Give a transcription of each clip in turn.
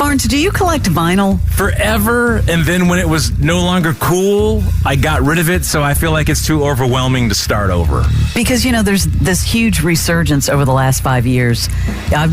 Barnes, do you collect vinyl? Forever, and then when it was no longer cool, I got rid of it, so I feel like it's too overwhelming to start over. Because, there's this huge resurgence over the last 5 years.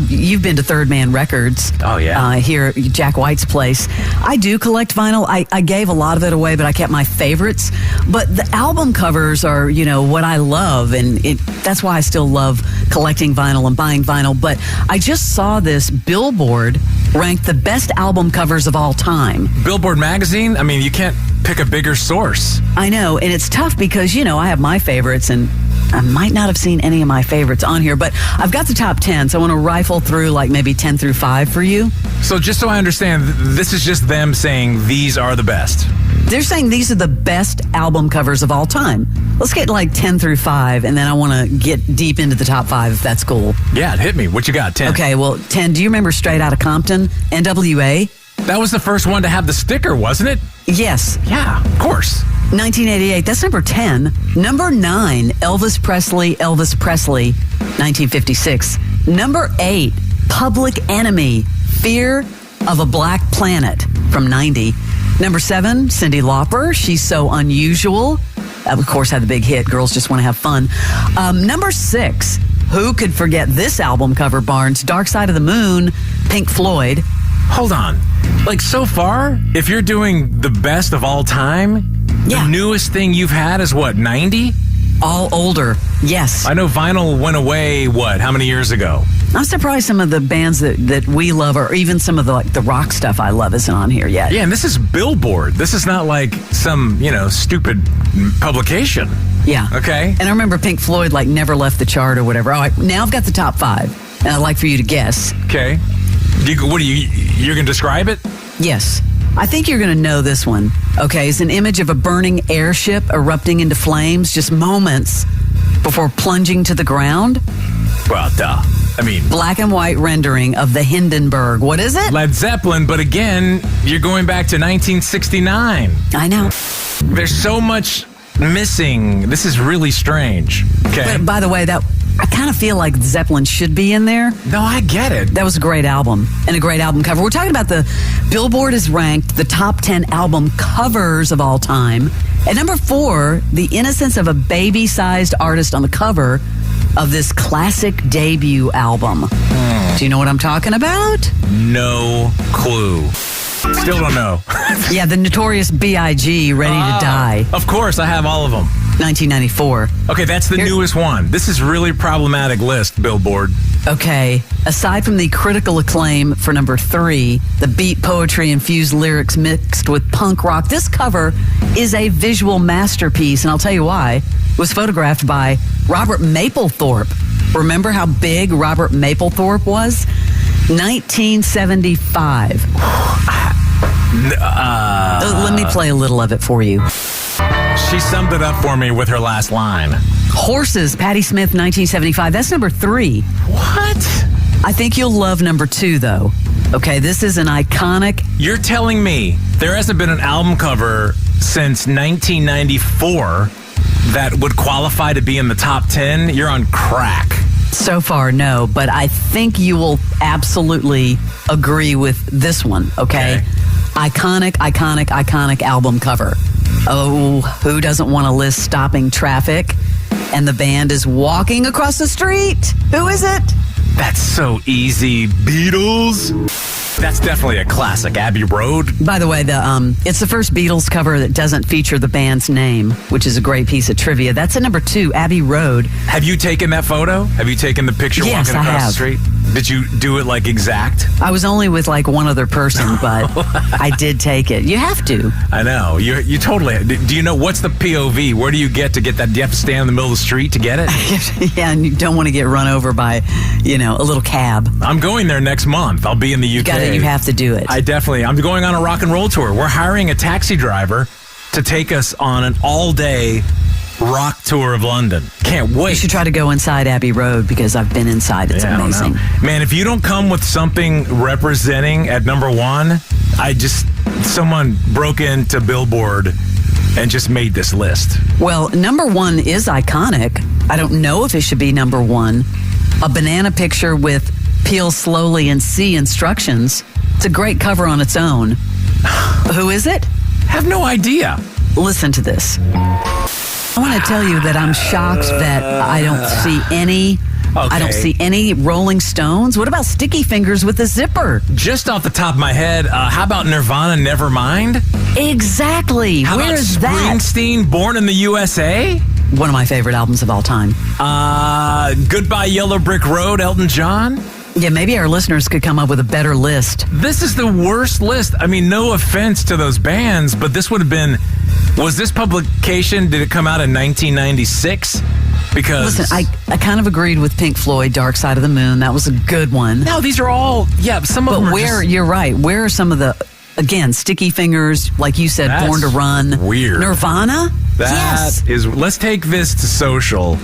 You've been to Third Man Records. Oh, yeah. Here at Jack White's place. I do collect vinyl. I gave a lot of it away, but I kept my favorites. But the album covers are, what I love, and that's why I still love collecting vinyl and buying vinyl. But I just saw this Billboard ranked the best album covers of all time. Billboard magazine? I mean, you can't pick a bigger source. I know, and it's tough because, I have my favorites, and I might not have seen any of my favorites on here, but I've got the top 10, so I want to rifle through like maybe 10 through 5 for you. So just so I understand, this is just them saying these are the best. They're saying these are the best album covers of all time. Let's get like 10 through 5, and then I want to get deep into the top 5 if that's cool. Yeah, hit me. What you got, 10? Okay, well, 10, do you remember Straight Outta Compton, NWA? That was the first one to have the sticker, wasn't it? Yes. Yeah, of course. 1988, that's number 10. Number 9, Elvis Presley, 1956. Number 8, Public Enemy, Fear of a Black Planet from 90. Number 7, Cyndi Lauper, She's So Unusual. Of course, had the big hit, Girls Just Want to Have Fun. Number 6, who could forget this album cover, Barnes? Dark Side of the Moon, Pink Floyd. Hold on. Like, so far, if you're doing the best of all time, yeah. The newest thing you've had is what, 90? All older, yes. I know vinyl went away, how many years ago? I'm surprised some of the bands that we love, or even some of the rock stuff I love, isn't on here yet. Yeah, and this is Billboard. This is not like some, stupid publication. Yeah. Okay. And I remember Pink Floyd never left the chart or whatever. All right, now I've got the top 5, and I'd like for you to guess. Okay. You're going to describe it? Yes. I think you're going to know this one. Okay, it's an image of a burning airship erupting into flames just moments before plunging to the ground. Well, duh. I mean, black and white rendering of the Hindenburg. What is it? Led Zeppelin, but again, you're going back to 1969. I know. There's so much missing. This is really strange. Okay. But by the way, I kind of feel like Zeppelin should be in there. No, I get it. That was a great album and a great album cover. We're talking about the Billboard has ranked the top 10 album covers of all time. At number 4, the innocence of a baby-sized artist on the cover of this classic debut album. Do you know what I'm talking about? No clue. Still don't know. Yeah, the Notorious B.I.G. Ready to Die. Of course, I have all of them. 1994. Okay, that's the newest one. This is really problematic list, Billboard. Okay. Aside from the critical acclaim for number 3, the beat poetry infused lyrics mixed with punk rock, this cover is a visual masterpiece, and I'll tell you why. It was photographed by Robert Mapplethorpe. Remember how big Robert Mapplethorpe was? 1975. Let me play a little of it for you. She summed it up for me with her last line. Horses, Patti Smith, 1975. That's number 3. What? I think you'll love number 2, though. Okay, this is an iconic... You're telling me there hasn't been an album cover since 1994 that would qualify to be in the top 10? You're on crack. So far, no, but I think you will absolutely agree with this one, okay? Iconic album cover. Oh, who doesn't want to list Stopping Traffic? And the band is walking across the street. Who is it? That's so easy. Beatles? That's definitely a classic. Abbey Road. By the way, it's the first Beatles cover that doesn't feature the band's name, which is a great piece of trivia. That's at number 2, Abbey Road. Have you taken that photo? Have you taken the picture walking across the street? Did you do it exact? I was only with one other person, but I did take it. You have to. I know. You totally. Do you know what's the POV? Where do you get that? Do you have to stand in the middle of the street to get it? Yeah, and you don't want to get run over by, a little cab. I'm going there next month. I'll be in the UK. You have to do it. I'm going on a rock and roll tour. We're hiring a taxi driver to take us on an all-day rock tour of London. Can't wait. You should try to go inside Abbey Road because I've been inside. It's amazing. Man, if you don't come with something representing at number 1, someone broke into Billboard and just made this list. Well, number 1 is iconic. I don't know if it should be number 1. A banana picture with peel slowly and see instructions It's a great cover on its own. Who is it? Have no idea. Listen to this. I want to tell you that I'm shocked that I don't see any. Okay. I don't see any Rolling Stones. What about Sticky Fingers with a zipper? Just off the top of my head, how about Nirvana, Nevermind? Exactly. How about Where's that? Springsteen, Born in the USA? One of my favorite albums of all time. Goodbye Yellow Brick Road, Elton John? Yeah, maybe our listeners could come up with a better list. This is the worst list. I mean, no offense to those bands, but this would have been... Was this publication, did it come out in 1996? Because... Listen, I kind of agreed with Pink Floyd, Dark Side of the Moon. That was a good one. No, these are all... Yeah, some of them are just... You're right. Where are some of the... Again, Sticky Fingers, like you said, That's Born to Run. weird. Nirvana? That is... Let's take this to social.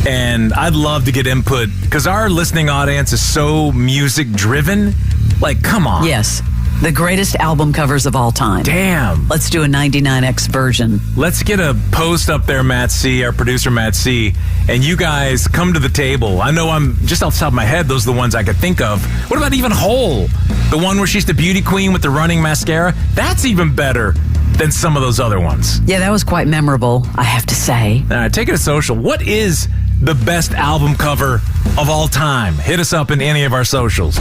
And I'd love to get input because our listening audience is so music driven. Like, come on. Yes. The greatest album covers of all time. Damn. Let's do a 99X version. Let's get a post up there, Matt C., our producer, Matt C., and you guys come to the table. I know I'm just off the top of my head, those are the ones I could think of. What about even Hole? The one where she's the beauty queen with the running mascara? That's even better than some of those other ones. Yeah, that was quite memorable, I have to say. All right, take it to social. What is the best album cover of all time? Hit us up in any of our socials.